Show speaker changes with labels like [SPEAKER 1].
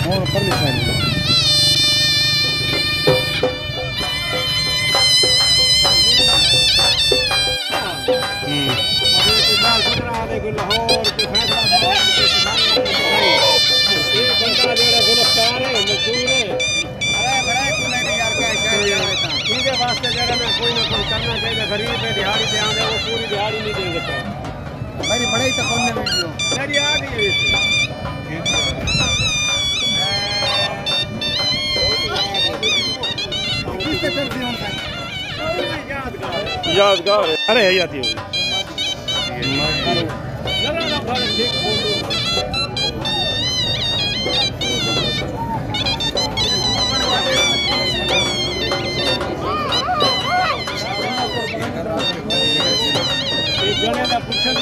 [SPEAKER 1] और परली साइड
[SPEAKER 2] वास्ते जरा ना कोई करना चाहिए गरीब है दिहाड़ी पे आने वो पूरी दिहाड़ी नहीं दे देता
[SPEAKER 1] मेरी बड़ाई तक कौन ने वीडियो
[SPEAKER 2] मेरी आ गई है यादगार अरे है याद ही जने ना पूछन